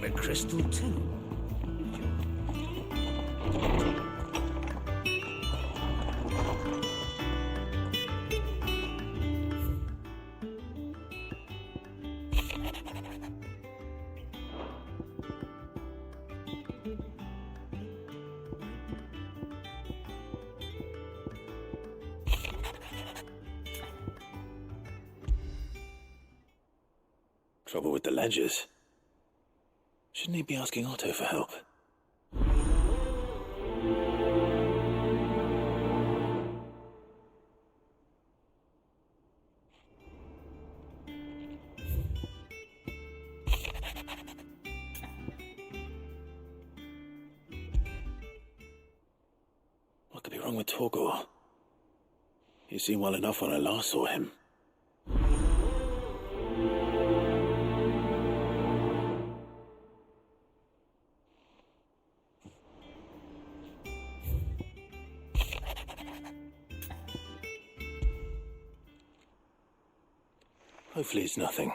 a crystal too. Trouble with the ledgers. Shouldn't he be asking Otto for help? What could be wrong with Torgor? He seemed well enough when I last saw him. Hopefully it's nothing.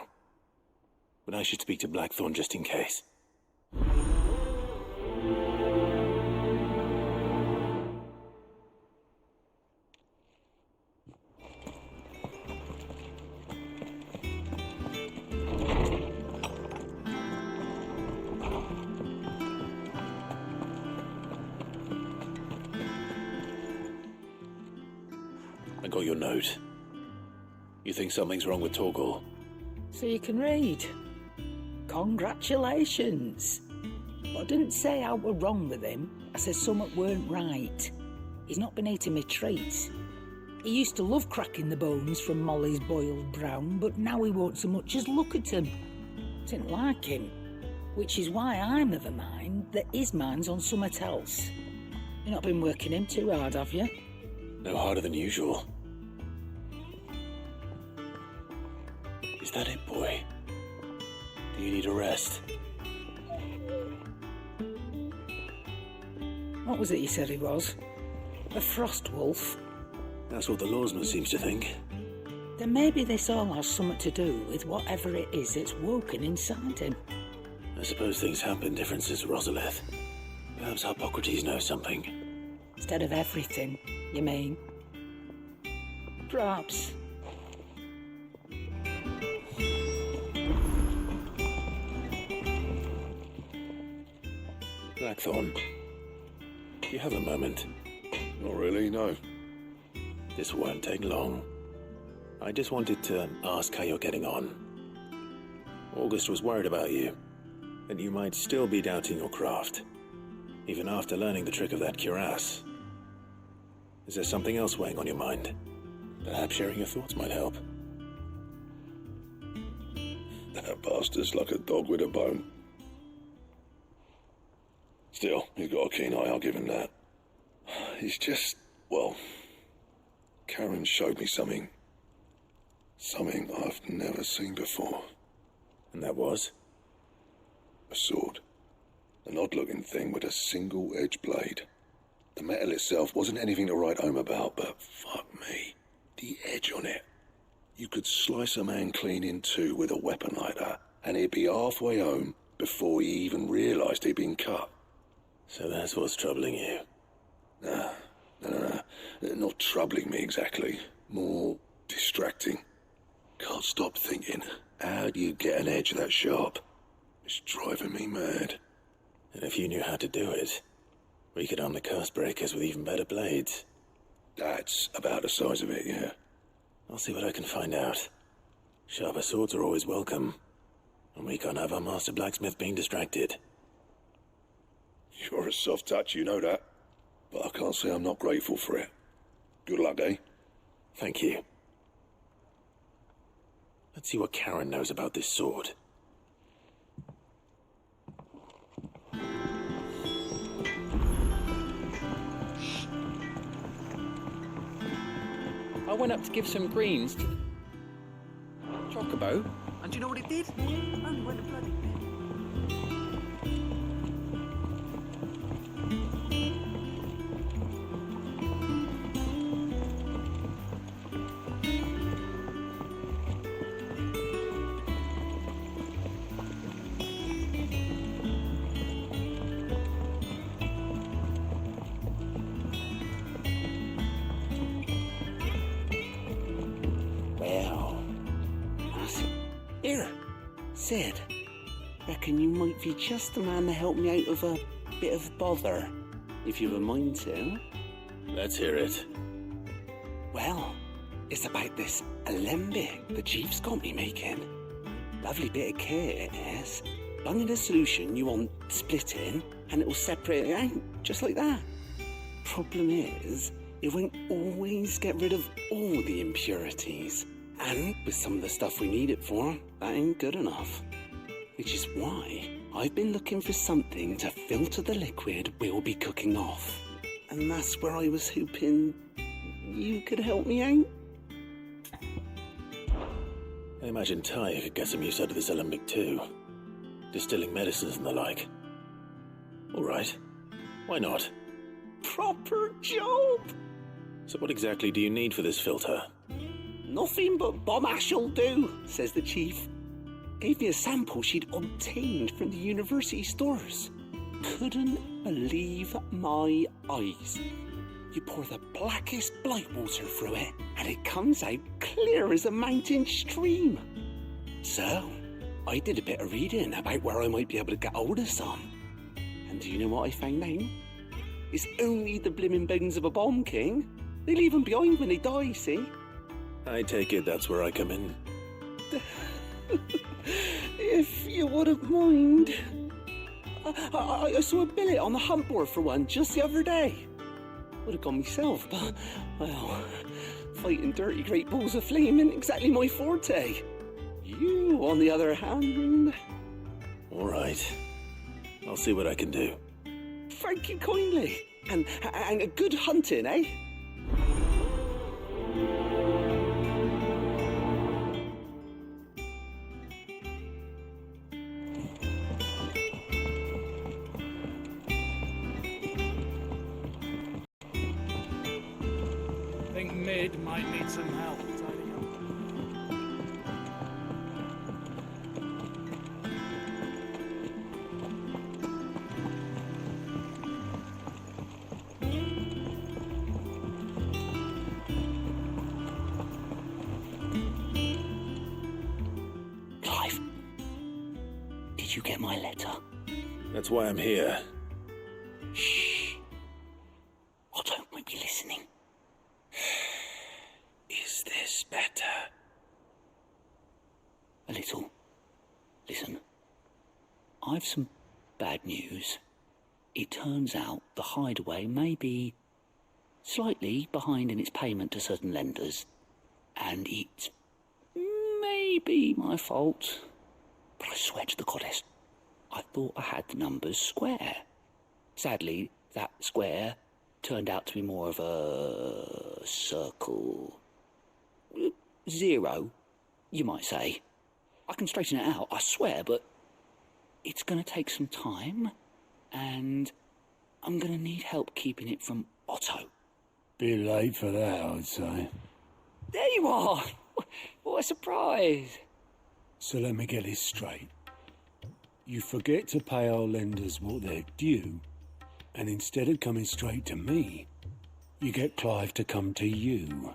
But I should speak to Blackthorn just in case. I got your note. You think something's wrong with Torgor? So you can read. Congratulations. But I didn't say I were wrong with him. I said something weren't right. He's not been eating me treats. He used to love cracking the bones from Molly's boiled brown, but now he won't so much as look at them. Didn't like him. Which is why I'm of the mind that his mind's on something else. You've not been working him too hard, have you? No harder than usual. Is that it, boy? Do you need a rest? What was it you said he was? A frost wolf? That's what the lawsman seems to think. Then maybe this all has something to do with whatever it is that's woken inside him. I suppose things have been different since Rosalith. Perhaps Hippocrates knows something. Instead of everything, you mean? Perhaps. Blackthorn, do you have a moment? Not really, no. This won't take long. I just wanted to ask how you're getting on. August was worried about you, that you might still be doubting your craft, even after learning the trick of that cuirass. Is there something else weighing on your mind? Perhaps sharing your thoughts might help. That bastard's like a dog with a bone. Still, he's got a keen eye, I'll give him that. He's just, well, Karen showed me something. Something I've never seen before. And that was? A sword. An odd-looking thing with a single-edged blade. The metal itself wasn't anything to write home about, but fuck me, the edge on it. You could slice a man clean in two with a weapon like that, and he'd be halfway home before he even realised he'd been cut. So that's what's troubling you? Nah, not troubling me exactly. More distracting. Can't stop thinking, how do you get an edge that sharp? It's driving me mad. And if you knew how to do it, we could arm the curse breakers with even better blades. That's about the size of it, yeah. I'll see what I can find out. Sharper swords are always welcome, and we can't have our master blacksmith being distracted. You're a soft touch, you know that. But I can't say I'm not grateful for it. Good luck, eh? Thank you. Let's see what Karen knows about this sword. I went up to give some greens to the Chocobo, and do you know what it did? Only went a bloody bit. Here, Sid. Reckon you might be just the man to help me out of a bit of bother, if you've a mind to. Let's hear it. Well, it's about this alembic the chief's got me making. Lovely bit of kit it is. Bung in a solution you want splitting, and it will separate it out, just like that. Problem is, it won't always get rid of all the impurities. And with some of the stuff we need it for, that ain't good enough. Which is why I've been looking for something to filter the liquid we'll be cooking off. And that's where I was hoping you could help me out. I imagine Ty could get some use out of this alembic too. Distilling medicines and the like. Alright. Why not? Proper job! So what exactly do you need for this filter? Nothing but bomb ash'll do, says the chief. Gave me a sample she'd obtained from the university stores. Couldn't believe my eyes. You pour the blackest blight water through it, and it comes out clear as a mountain stream. So, I did a bit of reading about where I might be able to get hold of some. And do you know what I found out? It's only the blimmin' bones of a bomb king. They leave them behind when they die, see? I take it that's where I come in. If you wouldn't mind. I saw a billet on the hunt board for one just the other day. Would have gone myself, but, well, fighting dirty great balls of flame isn't exactly my forte. You, on the other hand... Alright. I'll see what I can do. Thank you kindly. And a good hunting, eh? I think Mid might need some help tidying up. Clive, did you get my letter? That's why I'm here. Shh. Otto might be listening. Is this better? A little. Listen, I've some bad news. It turns out the hideaway may be slightly behind in its payment to certain lenders, and it may be my fault. But I swear to the goddess, I thought I had the numbers square. Sadly, that square turned out to be more of a circle. 0, you might say. I can straighten it out, I swear, but it's going to take some time, and I'm going to need help keeping it from Otto. Bit late for that, I'd say. There you are! What a surprise! So let me get this straight. You forget to pay our lenders what they're due, and instead of coming straight to me, you get Clive to come to you.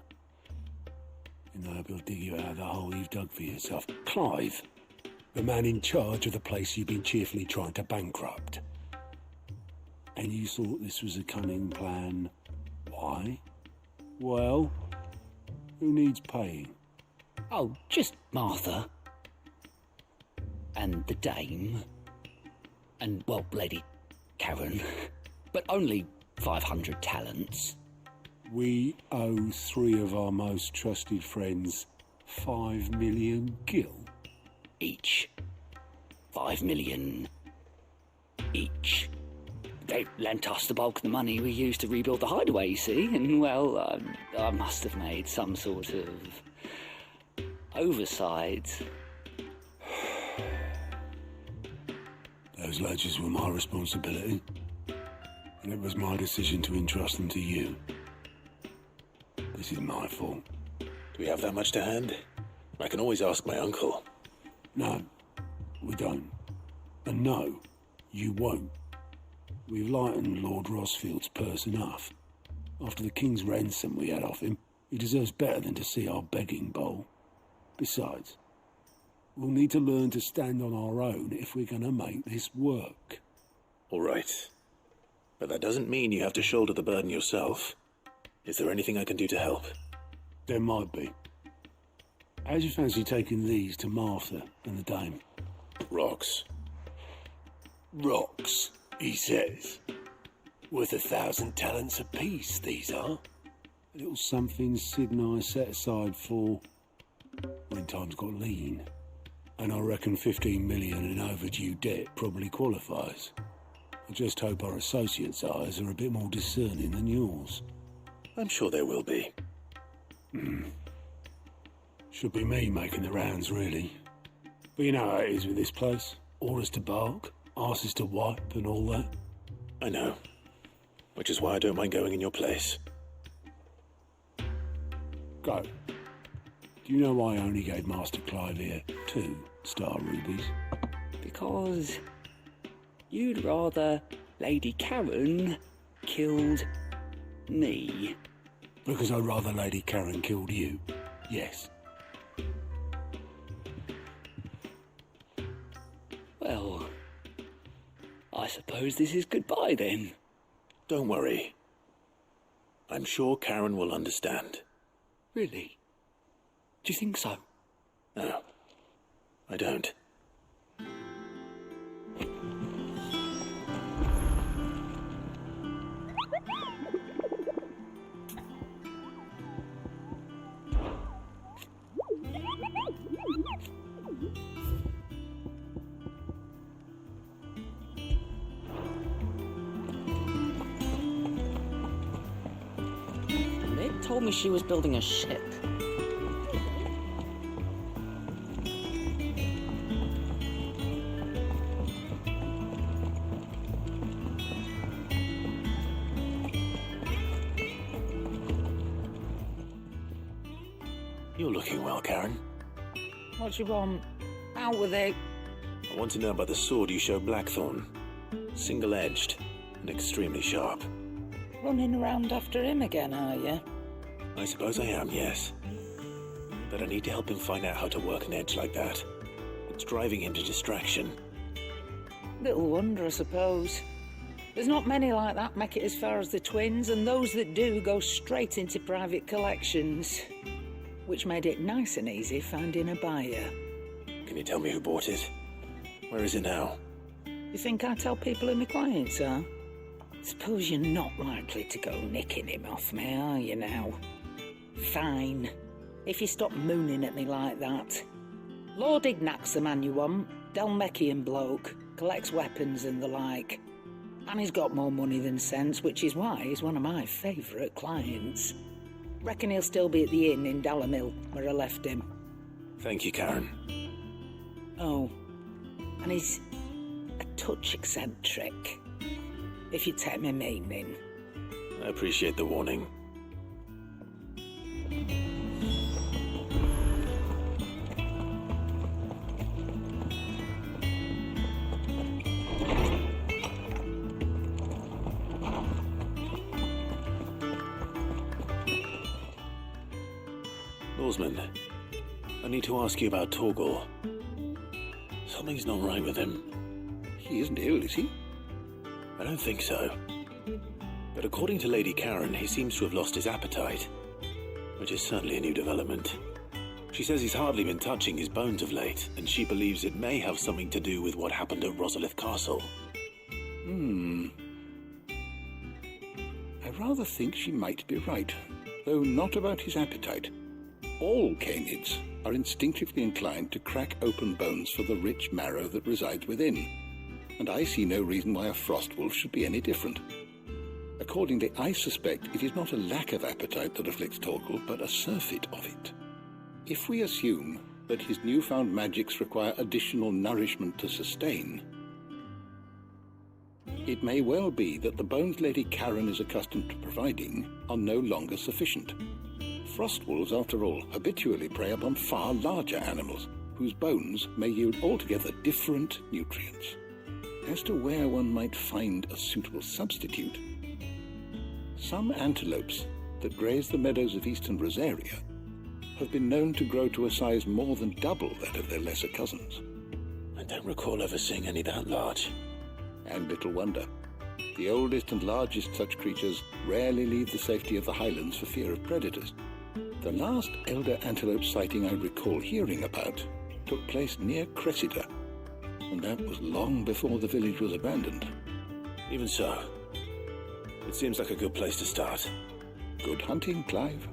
And I hope he'll dig you out of the hole you've dug for yourself. Clive, the man in charge of the place you've been cheerfully trying to bankrupt. And you thought this was a cunning plan. Why? Well, who needs paying? Oh, just Martha. And the dame. And, well, Lady Karen. But only 500 talents. We owe 3 of our most trusted friends 5 million gil. Each. 5 million each. They lent us the bulk of the money we used to rebuild the hideaway, you see? And, well, I must have made some sort of oversight. Those ledgers were my responsibility, and it was my decision to entrust them to you. This is my fault. Do we have that much to hand? I can always ask my uncle. No, we don't. And no, you won't. We've lightened Lord Rosfield's purse enough. After the king's ransom we had off him, he deserves better than to see our begging bowl. Besides, We'll need to learn to stand on our own if we're going to make this work. All right. But that doesn't mean you have to shoulder the burden yourself. Is there anything I can do to help? There might be. How do you fancy taking these to Martha and the dame? Rocks. Rocks, he says. Worth 1,000 talents apiece, these are. A little something Sid and I set aside for when times got lean. And I reckon 15 million in overdue debt probably qualifies. I just hope our associates' eyes are a bit more discerning than yours. I'm sure there will be. Should be me making the rounds, really. But you know how it is with this place. Orders to bark, arses to wipe and all that. I know. Which is why I don't mind going in your place. Go. Do you know why I only gave Master Clive here 2 star rubies? Because you'd rather Lady Karen killed me. Because I'd rather Lady Karen killed you. Yes. Well, I suppose this is goodbye then. Don't worry. I'm sure Karen will understand. Really? Do you think so? No, I don't. They told me she was building a ship. You're looking well, Karen. What do you want? Out with it. I want to know about the sword you showed Blackthorn. Single-edged and extremely sharp. Running around after him again, are you? I suppose I am, yes. But I need to help him find out how to work an edge like that. It's driving him to distraction. Little wonder, I suppose. There's not many like that make it as far as the twins, and those that do go straight into private collections. Which made it nice and easy finding a buyer. Can you tell me who bought it? Where is it now? You think I tell people who my clients are? Suppose you're not likely to go nicking him off me, are you now? Fine. If you stop mooning at me like that. Lord Ignac's the man you want. Dalmecian bloke. Collects weapons and the like. And he's got more money than sense, which is why he's one of my favourite clients. Reckon he'll still be at the inn in Dalamil, where I left him. Thank you, Karen. Oh, and he's a touch eccentric, if you take my meaning. I appreciate the warning. Lawsman, I need to ask you about Torgal. Something's not right with him. He isn't ill, is he? I don't think so. But according to Lady Karen, he seems to have lost his appetite, which is certainly a new development. She says he's hardly been touching his bones of late, and she believes it may have something to do with what happened at Rosalith Castle. I rather think she might be right, though not about his appetite. All canids are instinctively inclined to crack open bones for the rich marrow that resides within, and I see no reason why a frostwolf should be any different. Accordingly, I suspect it is not a lack of appetite that afflicts Torgal, but a surfeit of it. If we assume that his newfound magics require additional nourishment to sustain, it may well be that the bones Lady Karen is accustomed to providing are no longer sufficient. Frostwolves, after all, habitually prey upon far larger animals, whose bones may yield altogether different nutrients. As to where one might find a suitable substitute, some antelopes that graze the meadows of eastern Rosaria have been known to grow to a size more than double that of their lesser cousins. I don't recall ever seeing any that large. And little wonder. The oldest and largest such creatures rarely leave the safety of the highlands for fear of predators. The last elder antelope sighting I recall hearing about took place near Cressida, and that was long before the village was abandoned. Even so, it seems like a good place to start. Good hunting, Clive.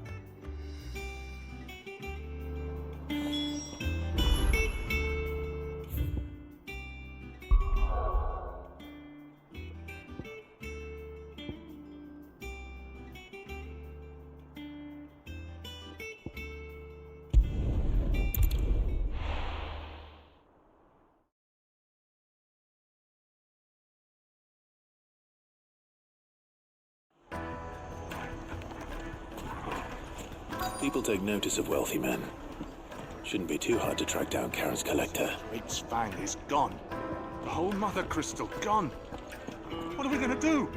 People take notice of wealthy men. Shouldn't be too hard to track down Karen's collector. Great Spang is gone. The whole mother crystal gone. What are we gonna do?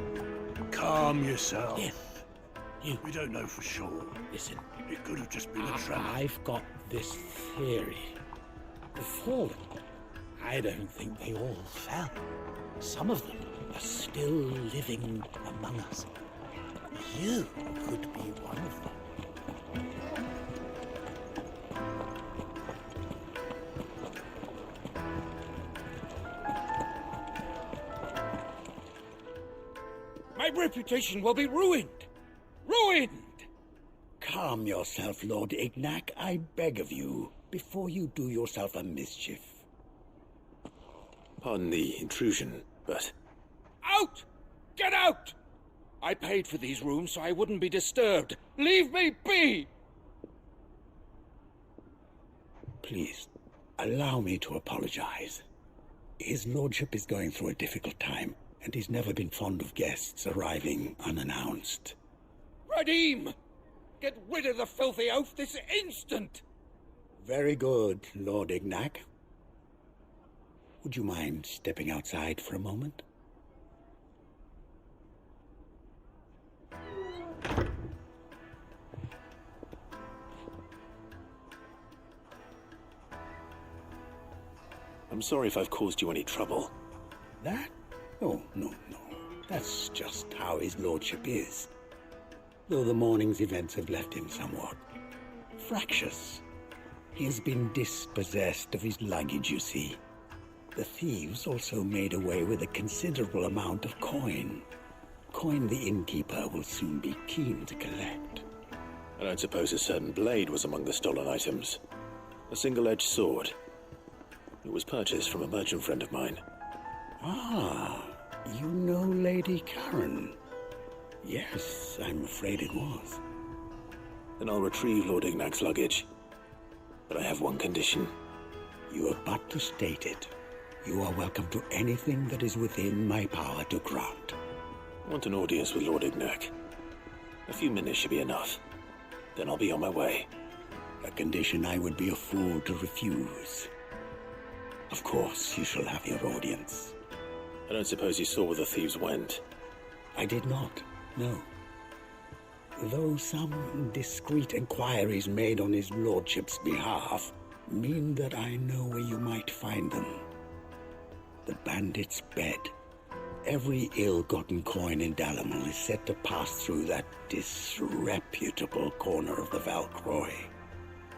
Calm yourself. You We don't know for sure. listen. It could have just been a trap. I've got this theory. The fallen, I don't think they all fell. Some of them are still living among us. You could be one of them. My reputation will be ruined! Ruined! Calm yourself, Lord Ignac, I beg of you, before you do yourself a mischief. Pardon the intrusion, but Out! Get out! I paid for these rooms so I wouldn't be disturbed. Leave me be! Please, allow me to apologize. His lordship is going through a difficult time, and he's never been fond of guests arriving unannounced. Radim! Get rid of the filthy oaf this instant! Very good, Lord Ignac. Would you mind stepping outside for a moment? I'm sorry if I've caused you any trouble. That? Oh, no. That's just how his lordship is. Though the morning's events have left him somewhat fractious. He has been dispossessed of his luggage, you see. The thieves also made away with a considerable amount of coin. Coin the innkeeper will soon be keen to collect. I don't suppose a certain blade was among the stolen items. A single-edged sword. It was purchased from a merchant friend of mine. Ah, you know Lady Karen. Yes, I'm afraid it was. Then I'll retrieve Lord Ignac's luggage. But I have one condition. You have but to state it. You are welcome to anything that is within my power to grant. I want an audience with Lord Ignac. A few minutes should be enough. Then I'll be on my way. A condition I would be a fool to refuse. Of course, you shall have your audience. I don't suppose you saw where the thieves went. I did not, no. Though some discreet inquiries made on his lordship's behalf mean that I know where you might find them. The bandit's bed. Every ill-gotten coin in Dalamil is said to pass through that disreputable corner of the Valcroy.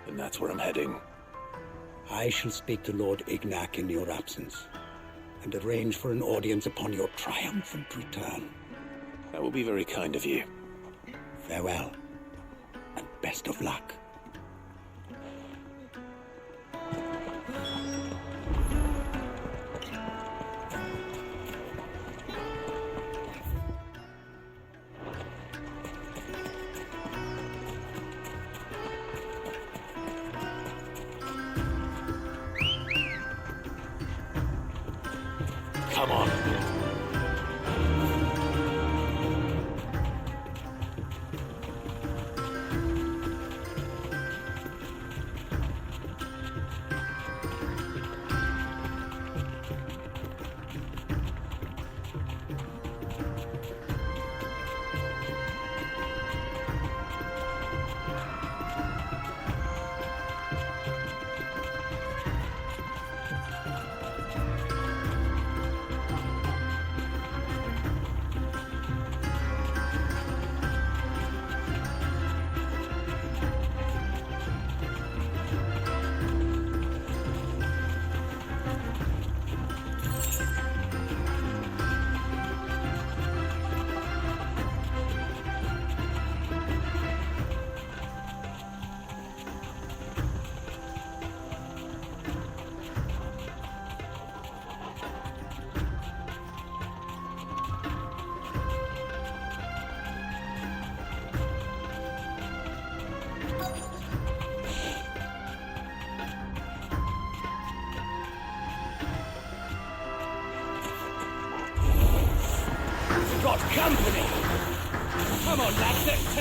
And that's where I'm heading. I shall speak to Lord Ignac in your absence, and arrange for an audience upon your triumphant return. That will be very kind of you. Farewell, and best of luck. Come on.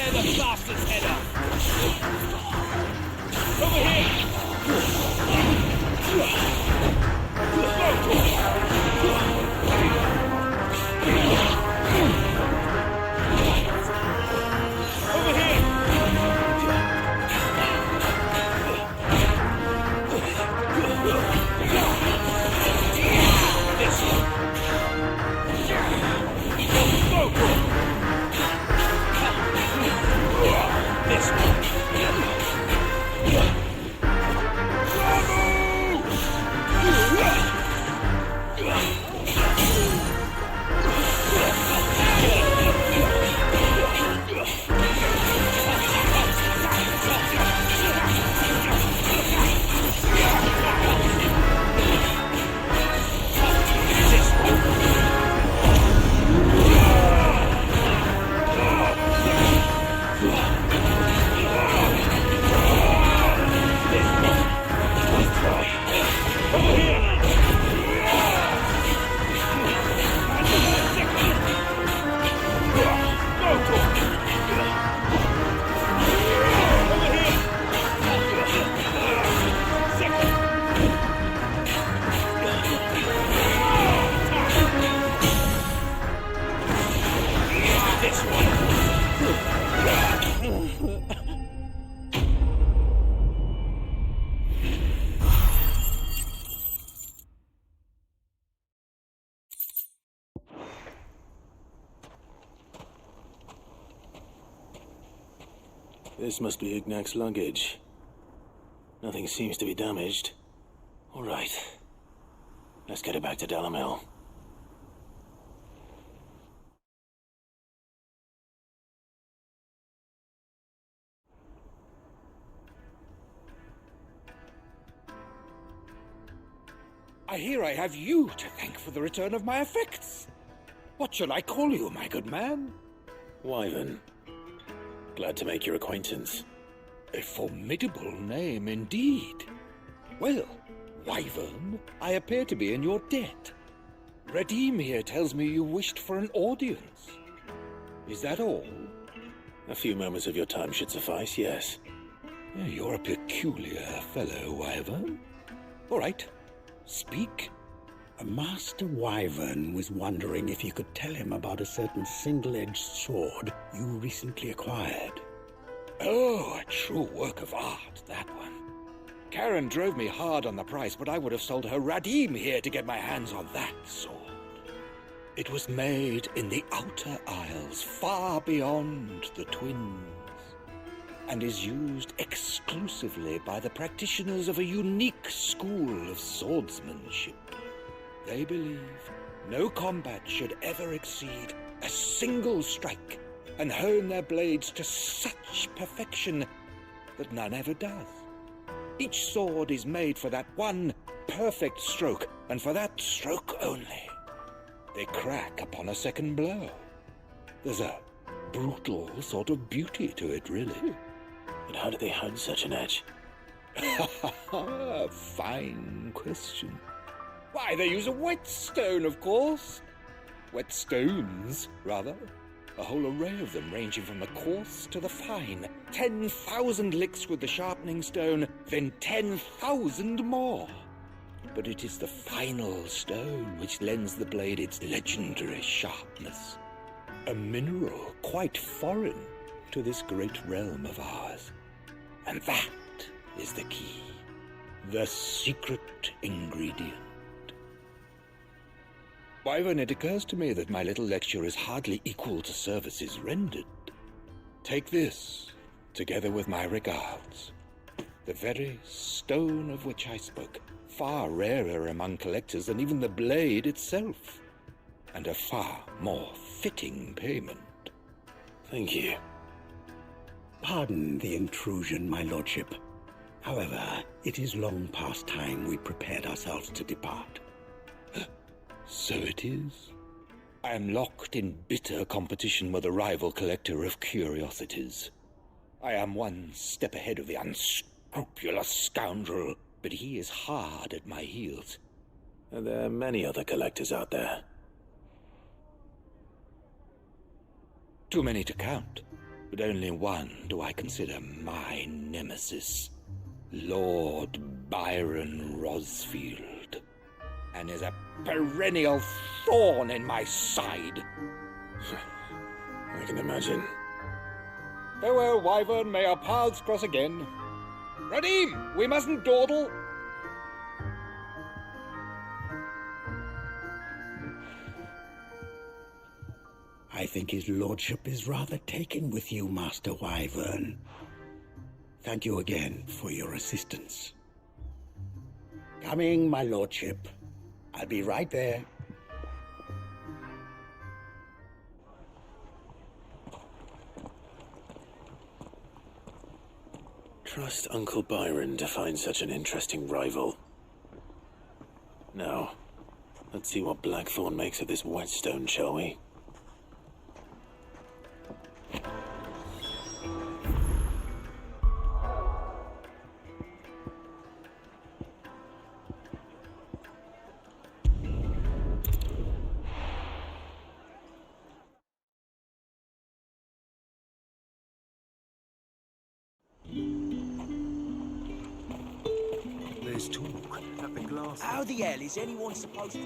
tear the bastard's head off! Over This must be Ignac's luggage. Nothing seems to be damaged. All right. Let's get it back to Dalamel. I hear I have you to thank for the return of my effects. What shall I call you, my good man? Wyvern. Glad to make your acquaintance. A formidable name indeed. Well, Wyvern, I appear to be in your debt. Redeem here tells me you wished for an audience. Is that all? A few moments of your time should suffice, yes. You're a peculiar fellow, Wyvern. All right, speak. Master Wyvern was wondering if you could tell him about a certain single-edged sword you recently acquired. Oh, a true work of art, that one. Karen drove me hard on the price, but I would have sold her Radim here to get my hands on that sword. It was made in the Outer Isles, far beyond the Twins, and is used exclusively by the practitioners of a unique school of swordsmanship. They believe no combat should ever exceed a single strike, and hone their blades to such perfection that none ever does. Each sword is made for that one perfect stroke, and for that stroke only. They crack upon a second blow. There's a brutal sort of beauty to it, really. But how do they hone such an edge? Fine question. Why, they use a whetstone, of course. Whetstones, rather. A whole array of them, ranging from the coarse to the fine. 10,000 licks with the sharpening stone, then 10,000 more. But it is the final stone which lends the blade its legendary sharpness. A mineral quite foreign to this great realm of ours. And that is the key. The secret ingredient. Wyvern, it occurs to me that my little lecture is hardly equal to services rendered. Take this, together with my regards. The very stone of which I spoke, far rarer among collectors than even the blade itself, and a far more fitting payment. Thank you. Pardon the intrusion, my lordship. However, it is long past time we prepared ourselves to depart. So it is. I am locked in bitter competition with a rival collector of curiosities. I am one step ahead of the unscrupulous scoundrel, but he is hard at my heels. And there are many other collectors out there. Too many to count. but only one do I consider my nemesis. Lord Byron Rosfield, and is a perennial thorn in my side. I can imagine. Farewell, Wyvern. May our paths cross again. Radim, we mustn't dawdle. I think his lordship is rather taken with you, Master Wyvern. Thank you again for your assistance. Coming, my lordship. I'll be right there. Trust Uncle Byron to find such an interesting rival. Now, let's see what Blackthorn makes of this whetstone, shall we? There's talk at the glass. How the hell is anyone supposed to...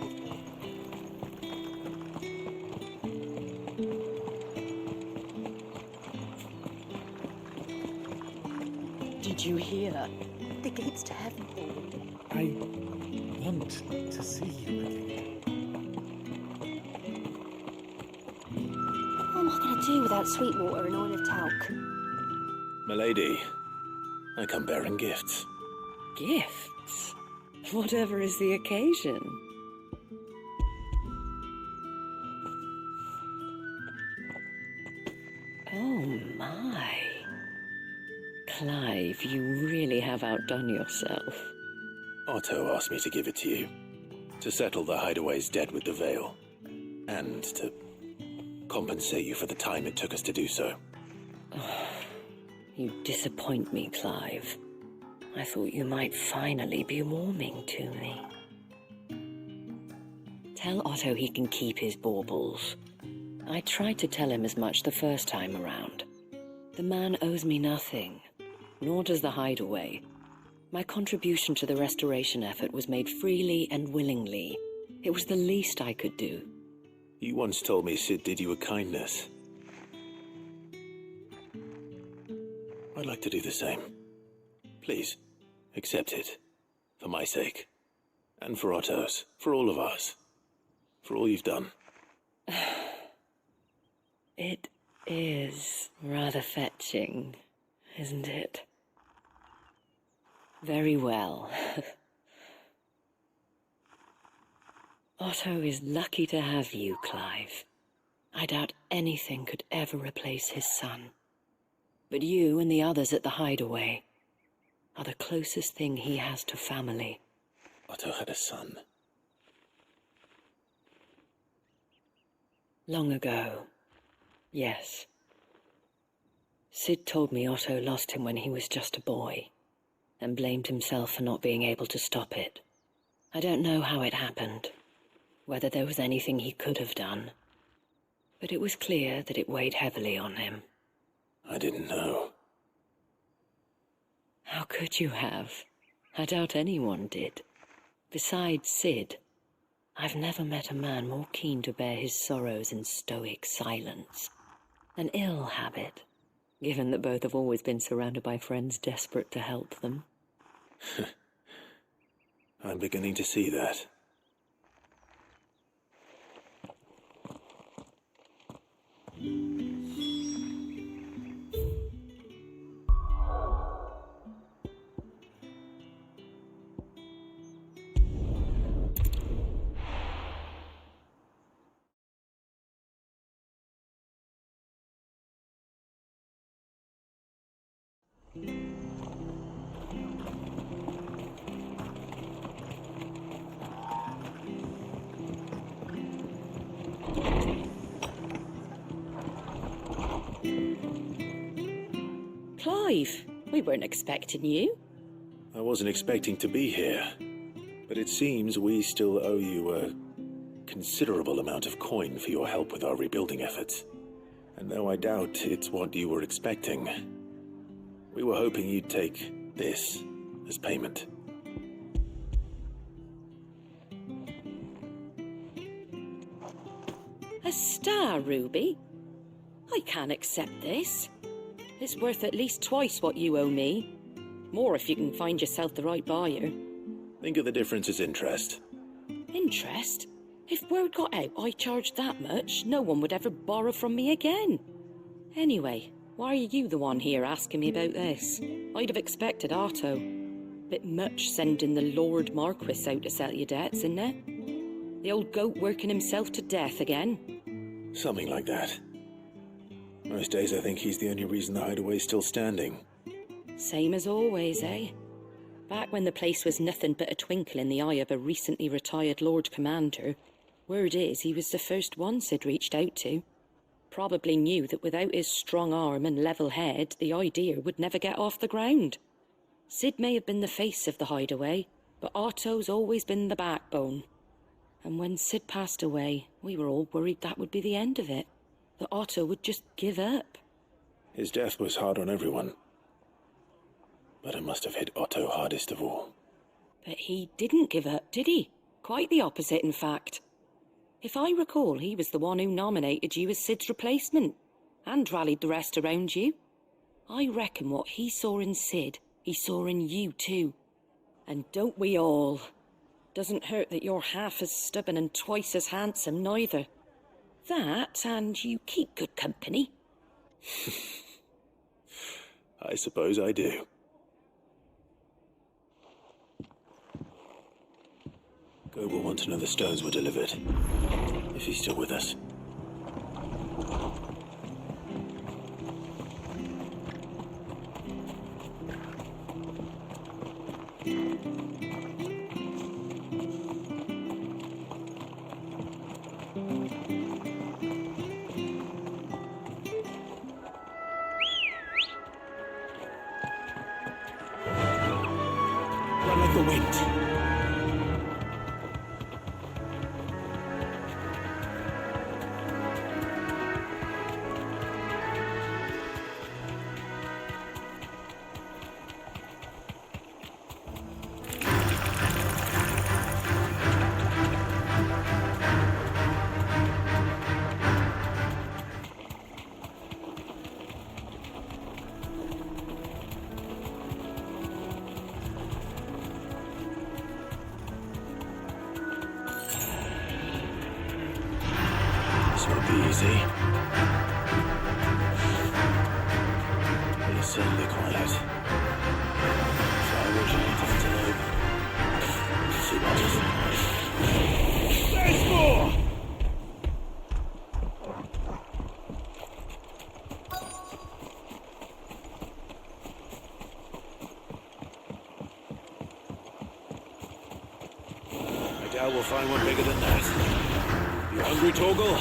Did you hear? The gates to heaven opened. I want to see you again. What am I going to do without Sweetwater and oil of talc? Milady, I come bearing gifts. Gifts? Whatever is the occasion. Oh my. Clive, you really have outdone yourself. Otto asked me to give it to you. To settle the Hideaway's debt with the Veil. And to compensate you for the time it took us to do so. You disappoint me, Clive. I thought you might finally be warming to me. Tell Otto he can keep his baubles. I tried to tell him as much the first time around. The man owes me nothing, nor does the Hideaway. My contribution to the restoration effort was made freely and willingly. It was the least I could do. You once told me Sid did you a kindness. I'd like to do the same. Please, accept it. For my sake. And for Otto's. For all of us. For all you've done. It is rather fetching, isn't it? Very well. Otto is lucky to have you, Clive. I doubt anything could ever replace his son. But you and the others at the Hideaway are the closest thing he has to family. Otto had a son. Long ago, yes. Sid told me Otto lost him when he was just a boy, and blamed himself for not being able to stop it. I don't know how it happened, whether there was anything he could have done, but it was clear that it weighed heavily on him. I didn't know. How could you have? I doubt anyone did. Besides Sid, I've never met a man more keen to bear his sorrows in stoic silence. An ill habit, given that both have always been surrounded by friends desperate to help them. I'm beginning to see that. Clive, we weren't expecting you. I wasn't expecting to be here, but it seems we still owe you a considerable amount of coin for your help with our rebuilding efforts. And though I doubt it's what you were expecting, we were hoping you'd take this as payment. A star ruby? I can't accept this. It's worth at least twice what you owe me. More if you can find yourself the right buyer. Think of the difference as interest. Interest? If word got out I charged that much, no one would ever borrow from me again. Anyway, why are you the one here asking me about this? I'd have expected Otto. Bit much sending the Lord Marquis out to settle your debts, isn't it? The old goat working himself to death again? Something like that. Most days I think he's the only reason the hideaway's still standing. Same as always, eh? Back when the place was nothing but a twinkle in the eye of a recently retired Lord Commander, word is he was the first one Sid reached out to. Probably knew that without his strong arm and level head, the idea would never get off the ground. Sid may have been the face of the hideaway, but Otto's always been the backbone. And when Sid passed away, we were all worried that would be the end of it. That Otto would just give up. His death was hard on everyone. But it must have hit Otto hardest of all. But he didn't give up, did he? Quite the opposite, in fact. If I recall, he was the one who nominated you as Sid's replacement, and rallied the rest around you. I reckon what he saw in Sid, he saw in you too. And don't we all? Doesn't hurt that you're half as stubborn and twice as handsome, neither. That, and you keep good company. I suppose I do. Gob will want to know the stones were delivered, if he's still with us. Run like the wind. Easy. But it's certainly quiet. So I wish I had to know. See what is. There's more! I doubt we'll find one bigger than that. You hungry, Torgal?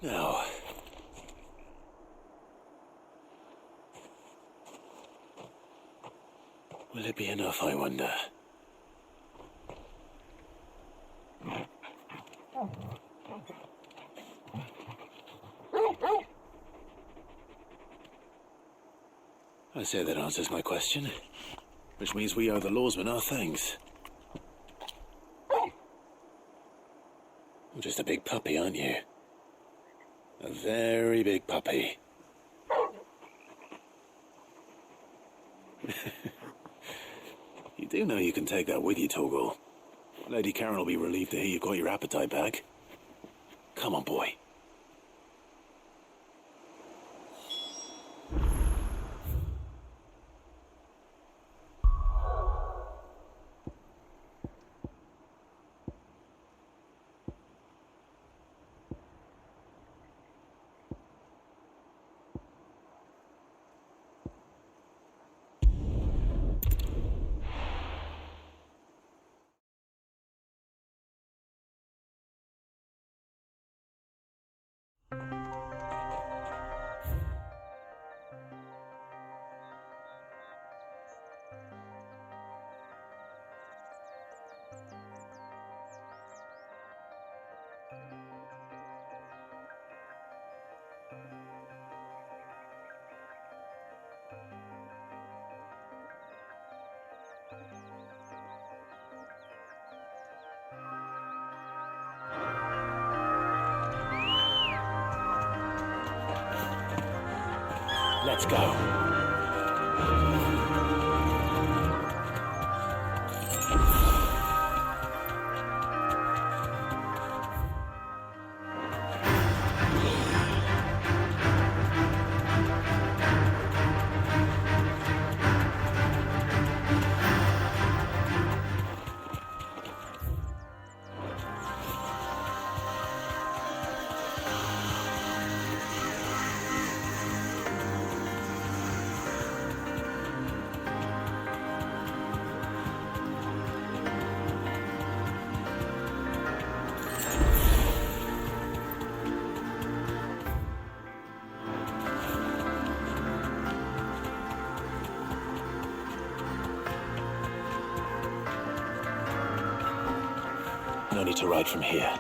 Now, will it be enough, I wonder? I say that answers my question, which means we owe the lawsmen our thanks. just a big puppy, aren't you? A very big puppy. You do know you can take that with you, Torgal. Lady Karen will be relieved to hear you got your appetite back. Come on, boy. Let's go. No need to ride from here.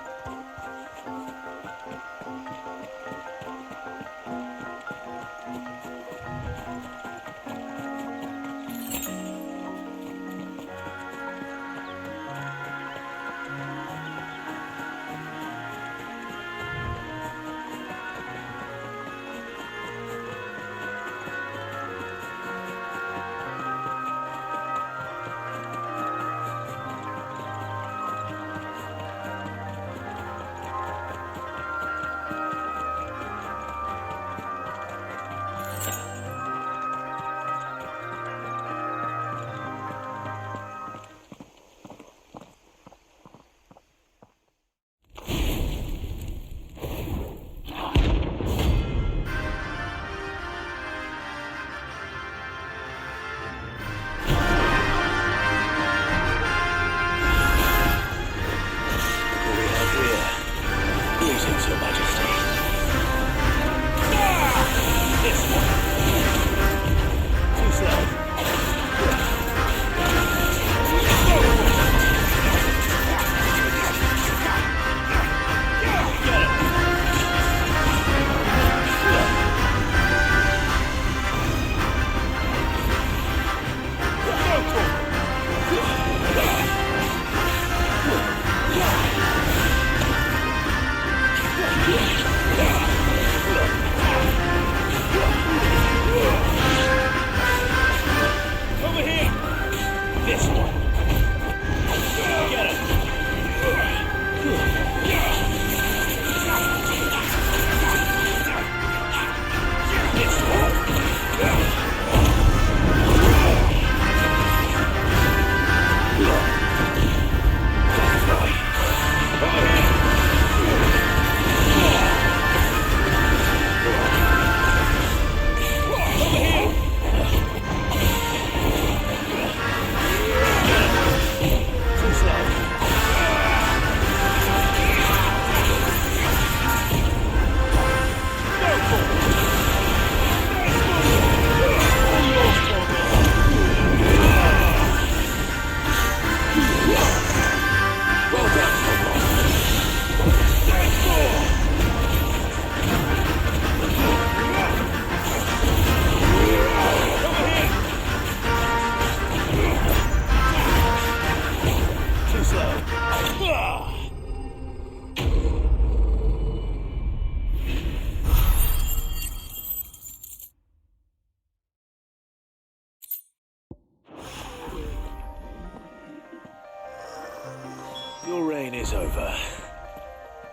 Work's over.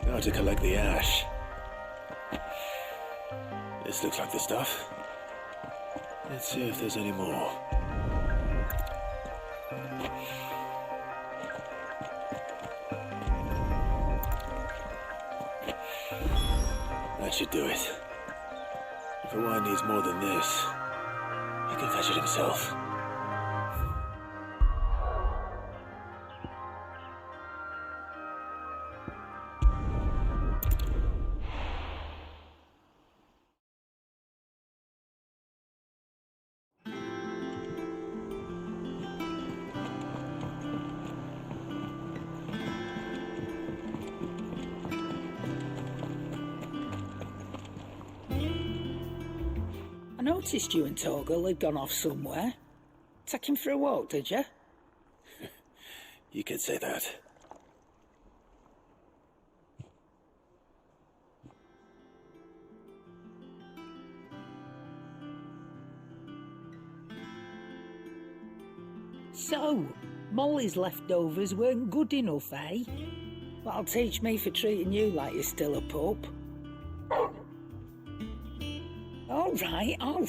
Now to collect the ash. This looks like the stuff. Let's see if there's any more. That should do it. If a wine needs more than this, he can fetch it himself. I noticed you and Torgal had gone off somewhere. Take him for a walk, did you? You could say that. So, Molly's leftovers weren't good enough, eh? That'll teach me for treating you like you're still a pup. All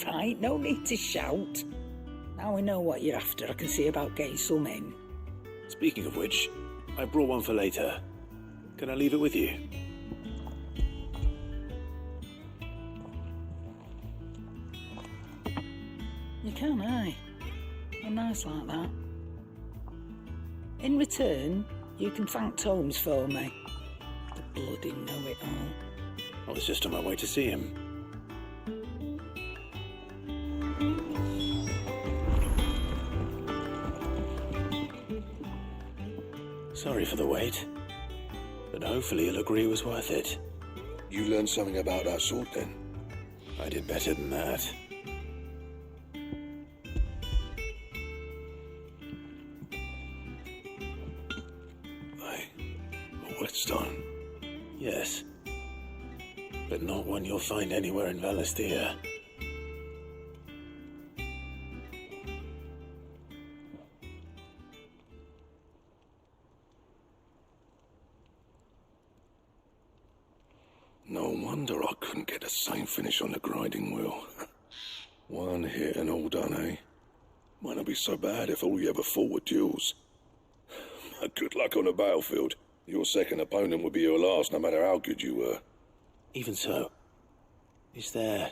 right, no need to shout. Now we know what you're after, I can see about getting some in. Speaking of which, I brought one for later. Can I leave it with you? You can, aye. I'm nice like that. In return, you can thank Tomes for me. The bloody know-it-all. I was just on my way to see him. Sorry for the wait, but hopefully you'll agree it was worth it. You learned something about that sword then? I did better than that. Hey, a whetstone? Yes, but not one you'll find anywhere in Valisthea. No wonder I couldn't get the same finish on the grinding wheel. One hit and all done, eh? Might not be so bad if all you ever fought were duels. Good luck on the battlefield. Your second opponent would be your last, no matter how good you were. Even so, is there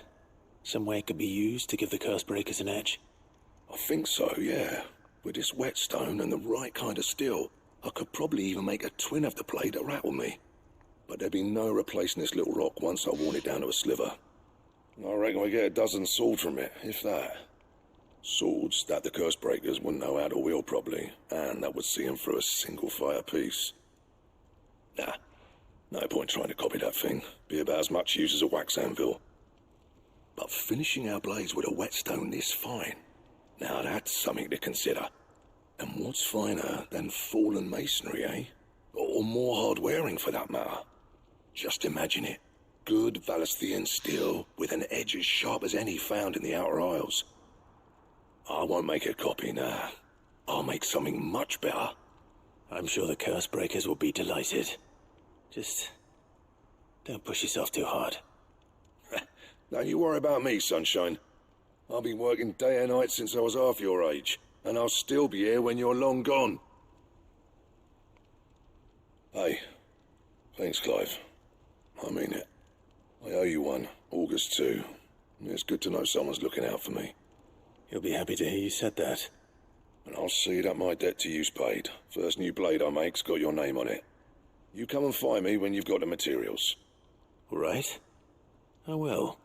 some way it could be used to give the curse breakers an edge? I think so, yeah. With this whetstone and the right kind of steel, I could probably even make a twin of the blade that rattled me. But there'd be no replacing this little rock once I worn it down to a sliver. I reckon we get a dozen swords from it, if that. Swords that the curse breakers wouldn't know how to wield properly, and that would see them through a single fire piece. Nah, no point trying to copy that thing. Be about as much use as a wax anvil. But finishing our blades with a whetstone this fine, now that's something to consider. And what's finer than fallen masonry, eh? Or more hard-wearing, for that matter. Just imagine it. Good Valisthean steel with an edge as sharp as any found in the Outer Isles. I won't make a copy, nah. I'll make something much better. I'm sure the curse breakers will be delighted. Just don't push yourself too hard. Don't you worry about me, sunshine. I've been working day and night since I was half your age, and I'll still be here when you're long gone. Hey, thanks, Clive. I mean it. I owe you one, August too. It's good to know someone's looking out for me. He'll be happy to hear you said that. And I'll see that my debt to you's paid. First new blade I make's got your name on it. You come and find me when you've got the materials. All right. I will.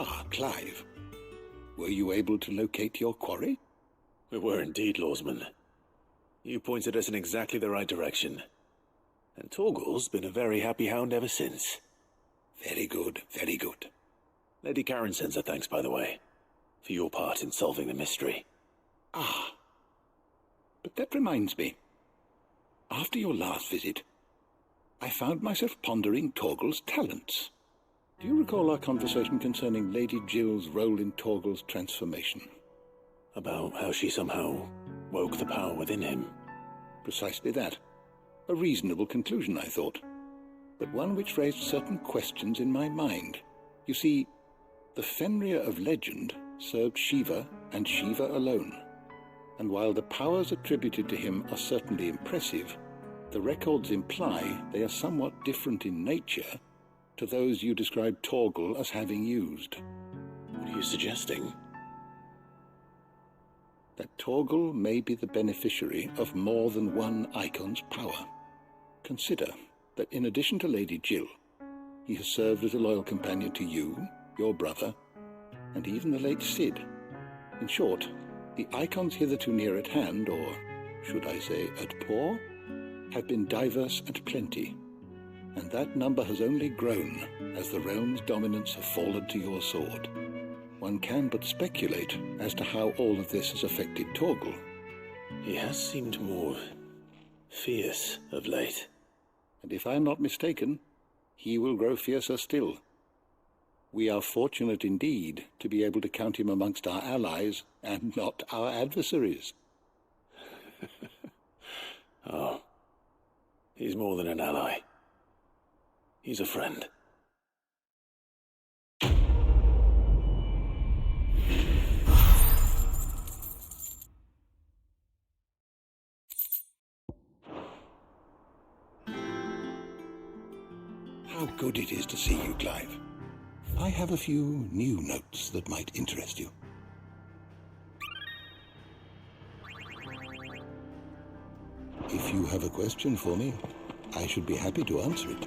Ah, Clive. Were you able to locate your quarry? We were indeed, Lawsman. You pointed us in exactly the right direction. And Torgal's been a very happy hound ever since. Very good, very good. Lady Karen sends her thanks, by the way, for your part in solving the mystery. Ah. But that reminds me. After your last visit, I found myself pondering Torgal's talents. Do you recall our conversation concerning Lady Jill's role in Torgal's transformation? About how she somehow woke the power within him. Precisely that. A reasonable conclusion, I thought, but one which raised certain questions in my mind. You see, the Fenrir of legend served Shiva and Shiva alone, and while the powers attributed to him are certainly impressive, the records imply they are somewhat different in nature to those you describe Torgal as having used. What are you suggesting? That Torgal may be the beneficiary of more than one icon's power. Consider that in addition to Lady Jill, he has served as a loyal companion to you, your brother, and even the late Cid. In short, the icons hitherto near at hand, or should I say at paw, have been diverse and plenty, and that number has only grown as the realm's dominance have fallen to your sword. One can but speculate as to how all of this has affected Torgal. He has seemed more fierce of late. And if I am not mistaken, he will grow fiercer still. We are fortunate indeed to be able to count him amongst our allies and not our adversaries. Oh, he's more than an ally. He's a friend. How good it is to see you, Clive. I have a few new notes that might interest you. If you have a question for me, I should be happy to answer it.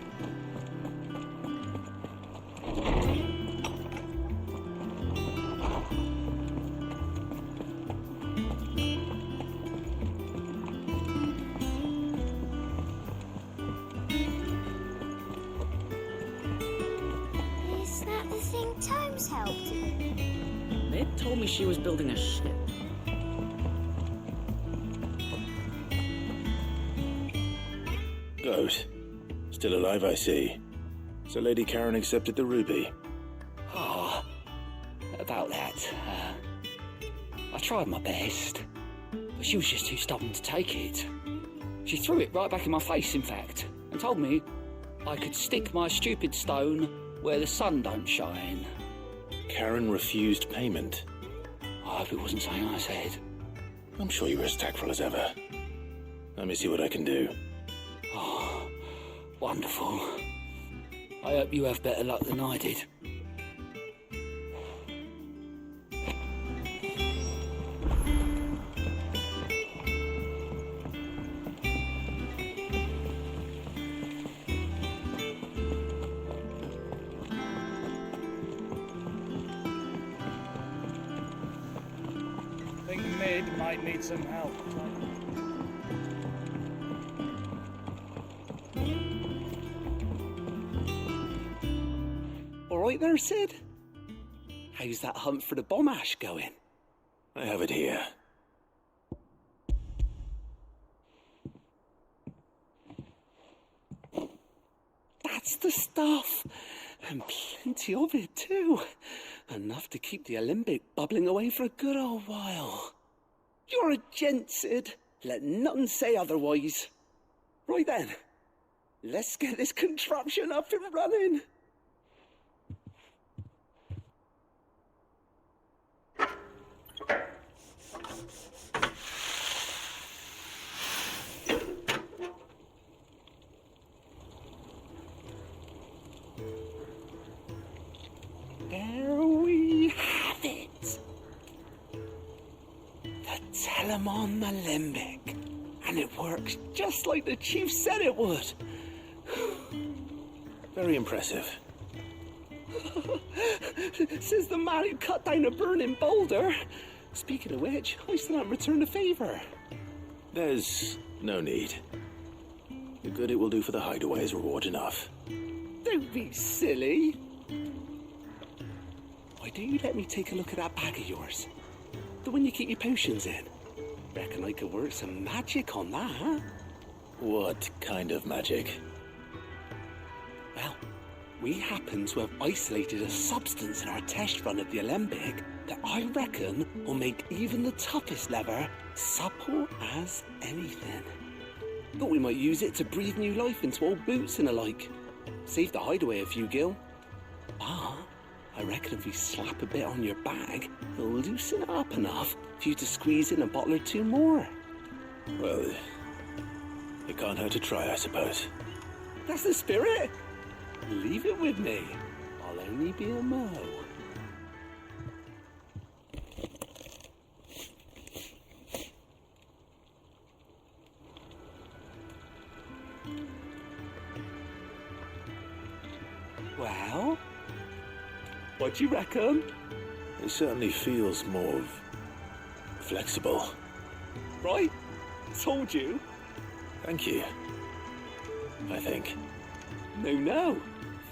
Is that the thing Tomes helped in? Ned told me she was building a ship. Goat. Still alive, I see. So Lady Karen accepted the ruby. Ah, about that. I tried my best, but she was just too stubborn to take it. She threw it right back in my face, in fact, and told me I could stick my stupid stone where the sun don't shine. Karen refused payment. I hope it wasn't something I said. I'm sure you were as tactful as ever. Let me see what I can do. Oh, wonderful. I hope you have better luck than I did. I think Mid might need some help. All right there, Sid? How's that hunt for the bomb ash going? I have it here. That's the stuff. And plenty of it, too. Enough to keep the alembic bubbling away for a good old while. You're a gent, Sid. Let none say otherwise. Right then, let's get this contraption up and running. There we have it. The Telemon Alembic. And it works just like the chief said it would. Very impressive. Says the man who cut down a burning boulder. Speaking of which, I still haven't returned the favour. There's no need. The good it will do for the hideaway is reward enough. Don't be silly. Why don't you let me take a look at that bag of yours? The one you keep your potions in. Reckon I could work some magic on that, huh? What kind of magic? Well, we happen to have isolated a substance in our test run at the Alembic that I reckon will make even the toughest leather supple as anything. Thought we might use it to breathe new life into old boots and the like. Save the hideaway a few gil. Ah, I reckon if we slap a bit on your bag, it'll loosen it up enough for you to squeeze in a bottle or two more. Well, it can't hurt to try, I suppose. That's the spirit. Leave it with me. I'll only be a mo. Well, what do you reckon? It certainly feels more flexible. Right? Told you. Thank you. I think. No.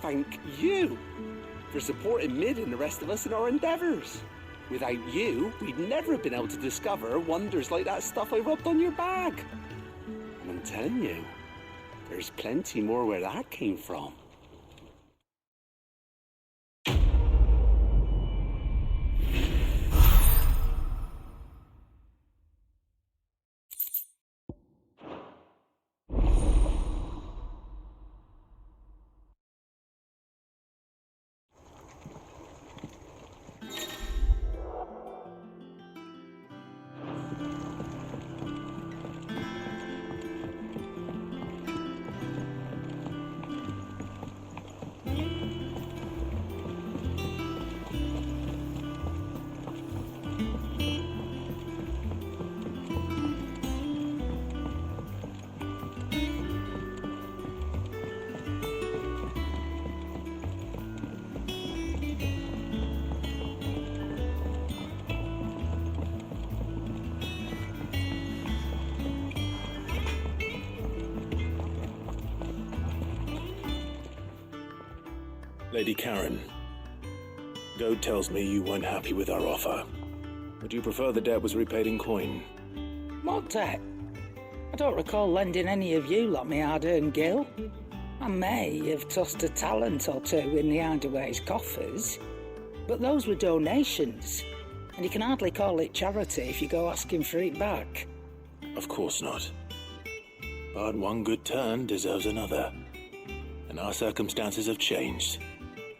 Thank you for supporting Mid and the rest of us in our endeavours. Without you, we'd never have been able to discover wonders like that stuff I rubbed on your bag. And I'm telling you, there's plenty more where that came from. Lady Karen, Goad tells me you weren't happy with our offer. Would you prefer the debt was repaid in coin? What debt? I don't recall lending any of you lot me hard-earned gil. I may have tossed a talent or two in the hideaway's coffers, but those were donations, and you can hardly call it charity if you go asking for it back. Of course not. But one good turn deserves another, and our circumstances have changed.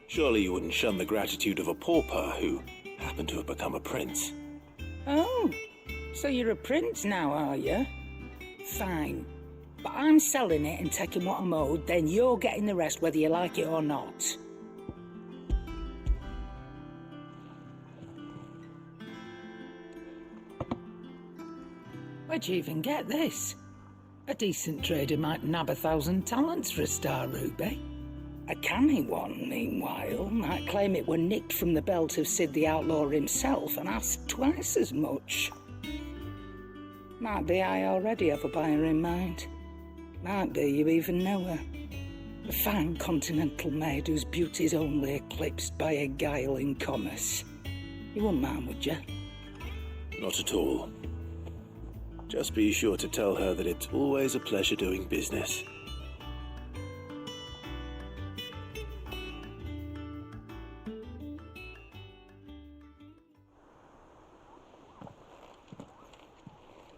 Surely you wouldn't shun the gratitude of a pauper who happened to have become a prince. Oh, so you're a prince now, are you? Fine. But I'm selling it and taking what I'm owed, then you're getting the rest whether you like it or not. Where'd you even get this? A decent trader might nab 1,000 talents for a star ruby. A canny one, meanwhile, might claim it were nicked from the belt of Sid the Outlaw himself and ask twice as much. Might be I already have a buyer in mind. Might be you even know her. A fine continental maid whose beauty's only eclipsed by a guile in commerce. You wouldn't mind, would you? Not at all. Just be sure to tell her that it's always a pleasure doing business.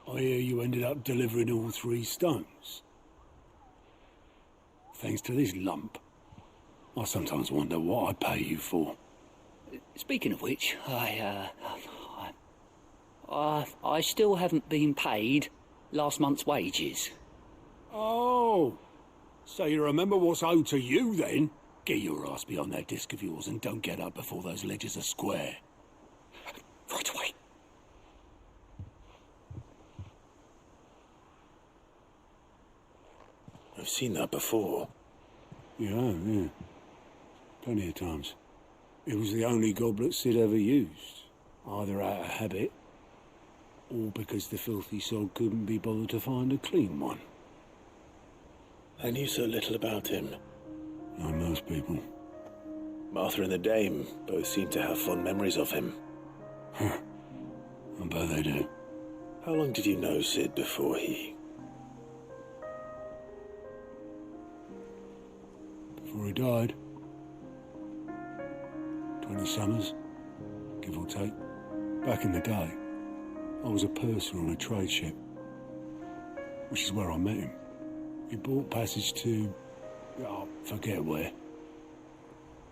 I hear you ended up delivering all 3 stones. Thanks to this lump. I sometimes wonder what I pay you for. Speaking of which, I still haven't been paid last month's wages. Oh, so you remember what's owed to you then? Get your ass behind that disc of yours and don't get up before those ledgers are square. Right away. I've seen that before. Yeah. Plenty of times. It was the only goblet Sid ever used, either out of habit, or because the filthy sod couldn't be bothered to find a clean one. I knew so little about him. Like most people. Martha and the Dame both seem to have fond memories of him. Huh. I bet they do. How long did you know Sid before he... Before he died? 20 summers, give or take. Back in the day, I was a purser on a trade ship, which is where I met him. He bought passage to... I forget where.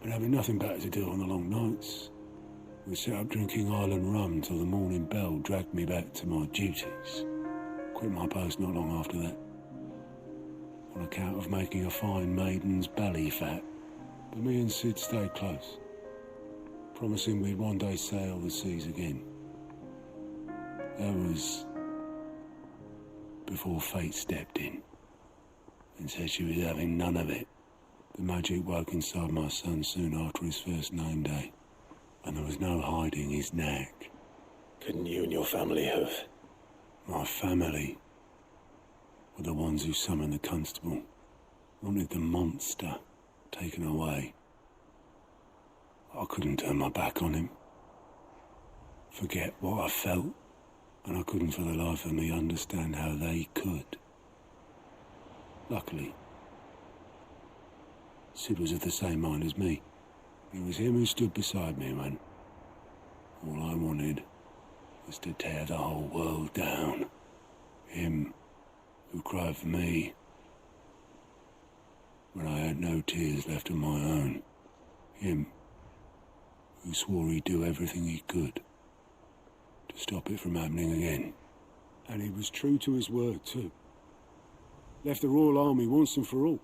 But having nothing better to do on the long nights, we set up drinking island rum till the morning bell dragged me back to my duties. Quit my post not long after that, on account of making a fine maiden's belly fat. But me and Sid stayed close, promising we'd one day sail the seas again. That was before fate stepped in and said she was having none of it. The magic woke inside my son soon after his first name day, and there was no hiding his knack. Couldn't you and your family have... My family were the ones who summoned the constable, wanted the monster taken away. I couldn't turn my back on him, forget what I felt, and I couldn't for the life of me understand how they could. Luckily, Sid was of the same mind as me. It was him who stood beside me when all I wanted was to tear the whole world down. Him who cried for me when I had no tears left of my own. Him who swore he'd do everything he could to stop it from happening again. And he was true to his word, too. Left the Royal Army once and for all.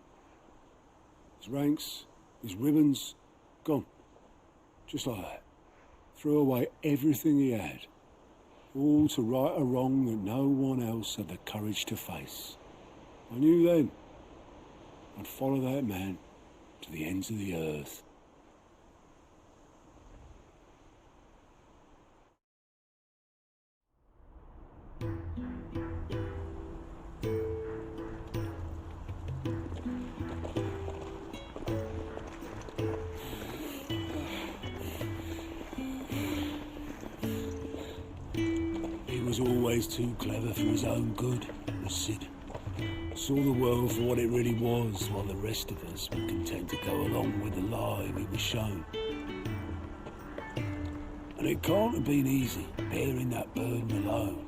His ranks, his ribbons, gone. Just like that. Threw away everything he had. All to right a wrong that no one else had the courage to face. I knew then I'd follow that man to the ends of the earth. He was always too clever for his own good, was Sid. Saw the world for what it really was, while the rest of us were content to go along with the lie we were shown. And it can't have been easy, bearing that burden alone.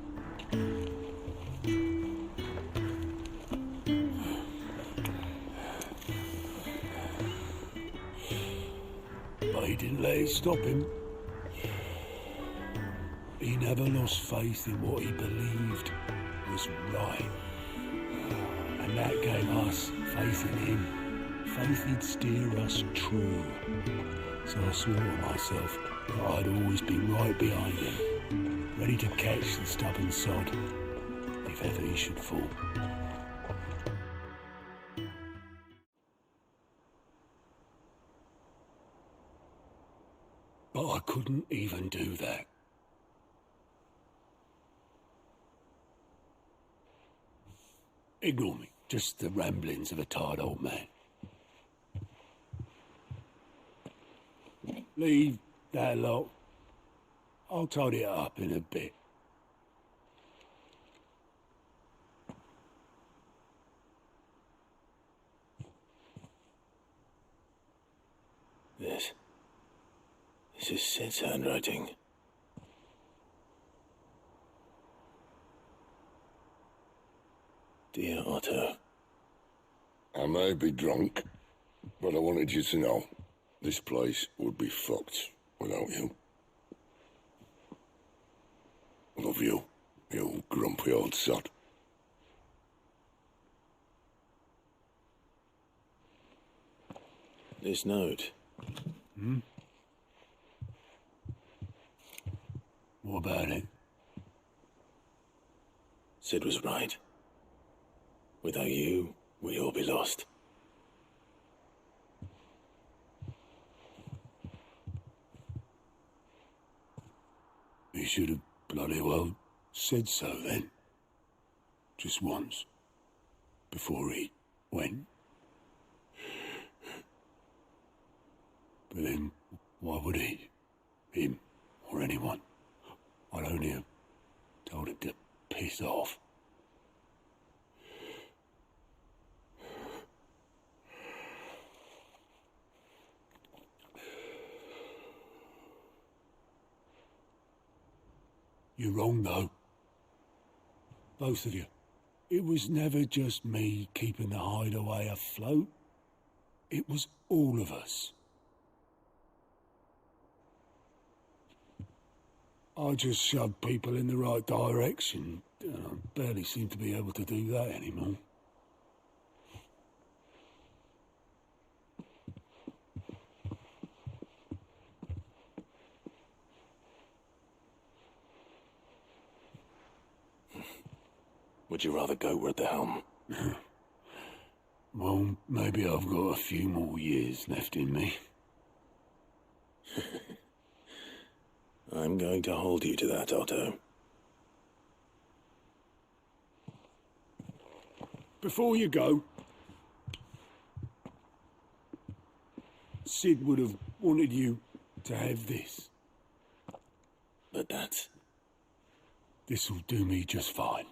But he didn't let it stop him. He never lost faith in what he believed was right. And that gave us faith in him. Faith he'd steer us true. So I swore to myself that I'd always be right behind him, ready to catch the stubborn sod if ever he should fall. But I couldn't even do that. Ignore me, just the ramblings of a tired old man. Leave that lot. I'll tidy it up in a bit. This is Sid's handwriting. Dear Otto. I may be drunk, but I wanted you to know this place would be fucked without you. Love you, you grumpy old sod. This note. What about it? Sid was right. Without you, we'd all be lost. should have bloody well said so then. Just once. Before he went. But then, why would he? Him, or anyone. I'd only have told him to piss off. You're wrong, though. Both of you. It was never just me keeping the hideaway afloat. It was all of us. I just shoved people in the right direction. I barely seem to be able to do that anymore. Would you rather go at the helm? Well, maybe I've got a few more years left in me. I'm going to hold you to that, Otto. Before you go, Sid would have wanted you to have this. But that's... This'll do me just fine.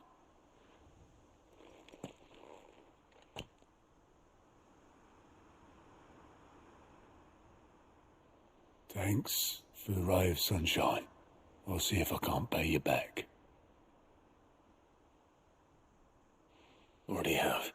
Thanks for the ray of sunshine. I'll see if I can't pay you back. Already have.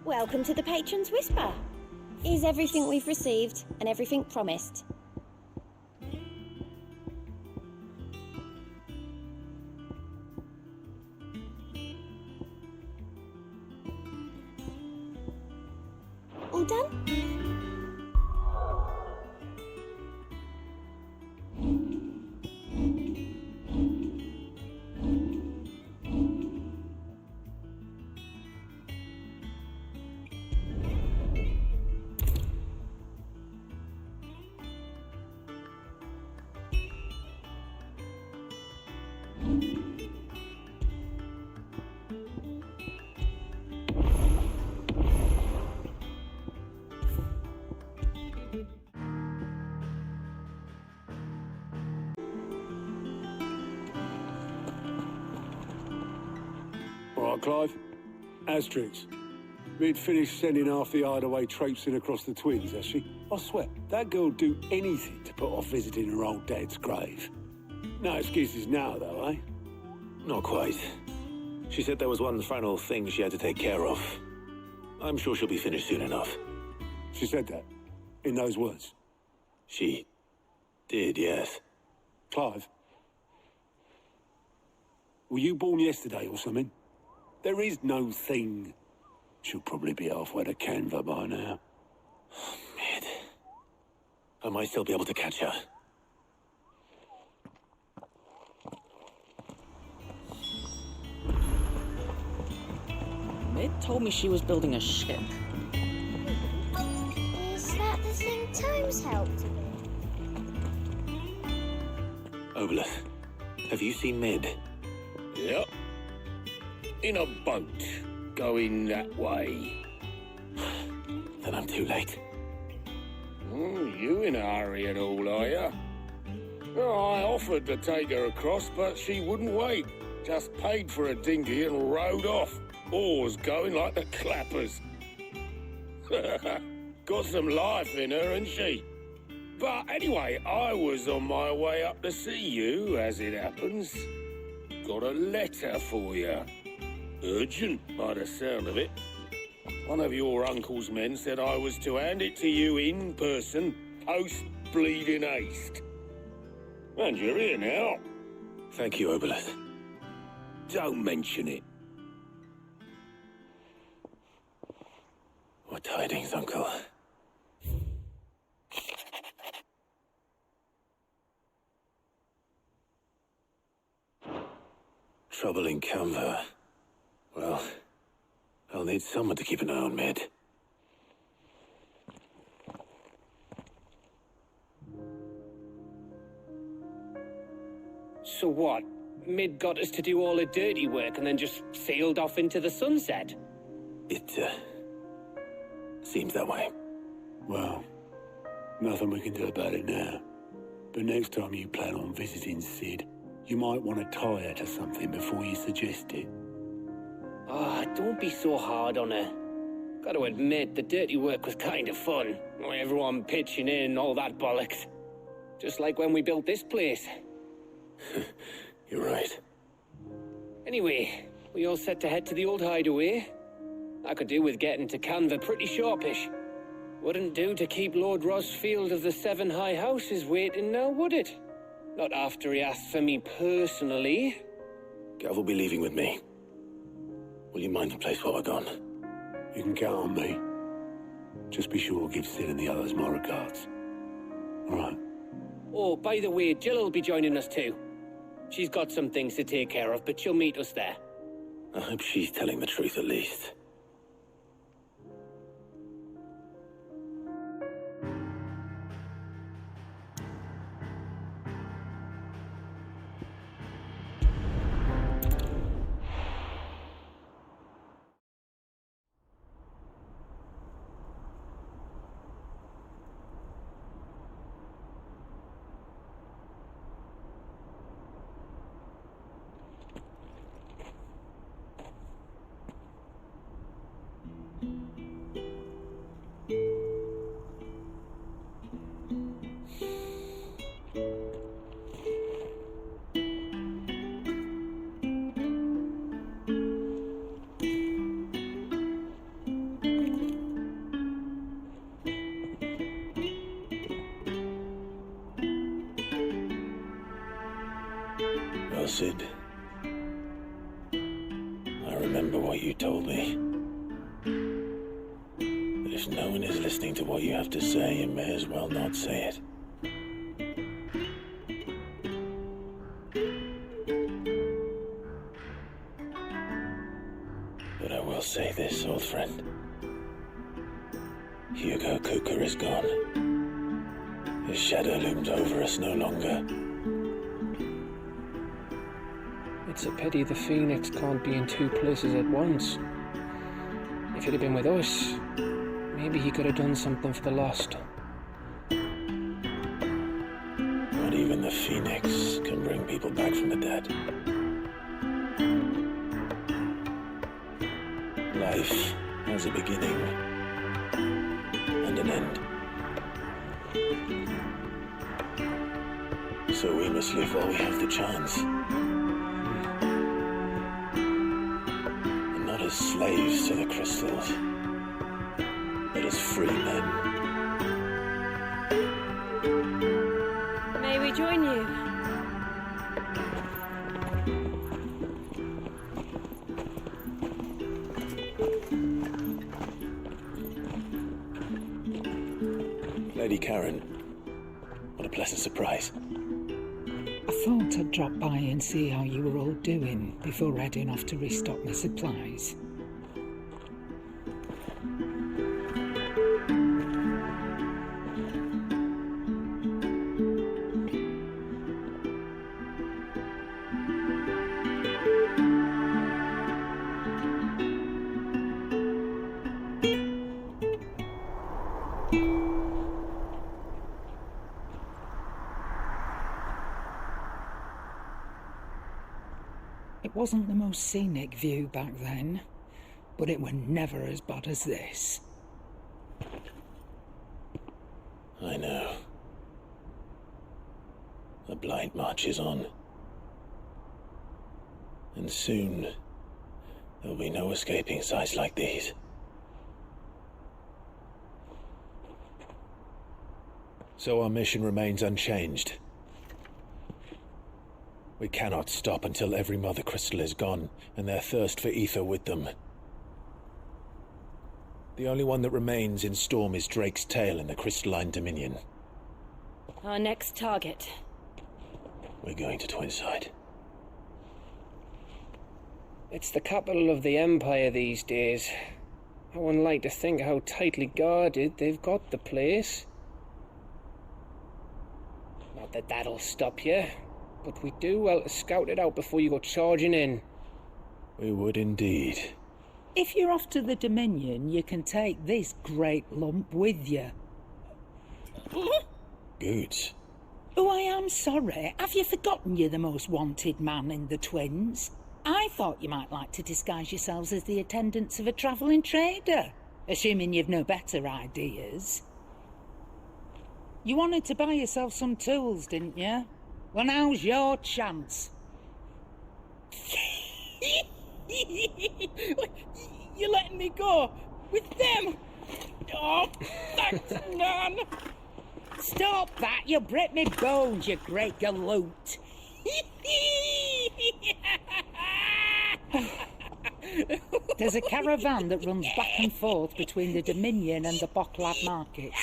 Welcome to the Patron's Whisper. Is everything we've received and everything promised? All done? Clive? Asterix. We'd finished sending half the hideaway traipsing across the twins, has she? I swear, that girl'd do anything to put off visiting her old dad's grave. No excuses now, though, eh? Not quite. She said there was one final thing she had to take care of. I'm sure she'll be finished soon enough. She said that? In those words? She did, yes. Clive? Were you born yesterday or something? There is no thing. She'll probably be halfway to Canva by now. Mid. I might still be able to catch her. Mid told me she was building a ship. Is that the thing Tomes helped with? Obeleth, have you seen Mid? Yep. In a boat, going that way. Then I'm too late. You in a hurry at all, are you? Oh, I offered to take her across, but she wouldn't wait. Just paid for a dinghy and rowed off. Oars going like the clappers. Got some life in her, ain't she? But anyway, I was on my way up to see you, as it happens. Got a letter for you. Urgent, by the sound of it. One of your uncle's men said I was to hand it to you in person, post-bleeding haste. And you're here now. Thank you, Obeleth. Don't mention it. What tidings, Uncle? trouble in Canva, well, I'll need someone to keep an eye on Mid. So what? Mid got us to do all the dirty work and then just sailed off into the sunset? It, seems that way. Well, nothing we can do about it now. But next time you plan on visiting Sid, you might want to tie her to something before you suggest it. Ah, don't be so hard on her. Gotta admit, the dirty work was kind of fun. Everyone pitching in, all that bollocks. Just like when we built this place. You're right. Anyway, we all set to head to the old hideaway. I could do with getting to Canva pretty sharpish. Wouldn't do to keep Lord Rosfield of the Seven High Houses waiting now, would it? Not after he asked for me personally. Gav will be leaving with me. Will you mind the place while we're gone? You can count on me. Just be sure to give Sid and the others my regards. All right. Oh, by the way, Jill will be joining us too. She's got some things to take care of, but she'll meet us there. I hope she's telling the truth at least. Well, Sid, I remember what you told me. That if no one is listening to what you have to say, you may as well not say it. But I will say this, old friend. Hugo Cooker is gone. His shadow looms over us no longer. It's a pity the Phoenix can't be in two places at once. If he'd have been with us, maybe he could have done something for the lost. Not even the Phoenix can bring people back from the dead. Life has a beginning and an end. So we must live while we have the chance. And not as slaves to the crystals, but as free men. May we join you? Lady Karen, what a pleasant surprise. I thought I'd drop by and see how you were all doing before heading off to restock my supplies. It wasn't the most scenic view back then, but it were never as bad as this. I know. The Blight March is on. And soon, there'll be no escaping sights like these. So our mission remains unchanged. We cannot stop until every Mother Crystal is gone, and their thirst for ether with them. The only one that remains in Storm is Drake's Tail in the Crystalline Dominion. Our next target. We're going to Twinside. It's the capital of the Empire these days. I wouldn't like to think how tightly guarded they've got the place. Not that that'll stop you, but we do well to scout it out before you go charging in. We would indeed. If you're off to the Dominion, you can take this great lump with you. Good. Oh, I am sorry. Have you forgotten you're the most wanted man in the Twins? I thought you might like to disguise yourselves as the attendants of a travelling trader, assuming you've no better ideas. You wanted to buy yourself some tools, didn't you? Well, now's your chance. You're letting me go with them? Oh, thanks, Nan. Stop that! You'll break me bones, you great galoot. There's a caravan that runs back and forth between the Dominion and the Bocklad markets.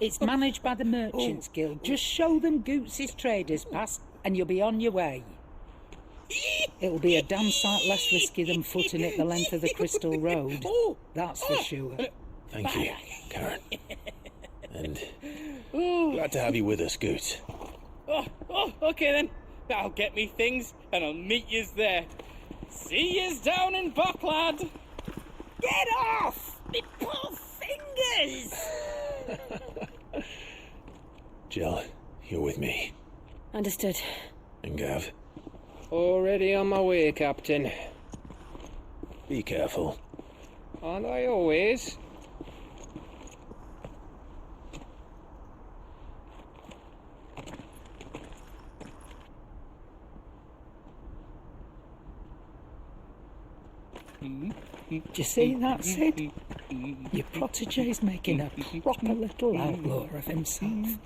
It's managed by the Merchants Guild. Just show them Goots' traders pass and you'll be on your way. It'll be a damn sight less risky than footing it the length of the Crystal Road. That's for sure. Thank you, Karen. And glad to have you with us, Goot. Okay then. I'll get me things and I'll meet yous there. See yous down in Bocklad. Get off! Me poor fingers! Jill, you're with me. Understood. And Gav. Already on my way, Captain. Be careful. Aren't I always? Do you see that, Sid? Your protege's making a proper little outlaw of himself.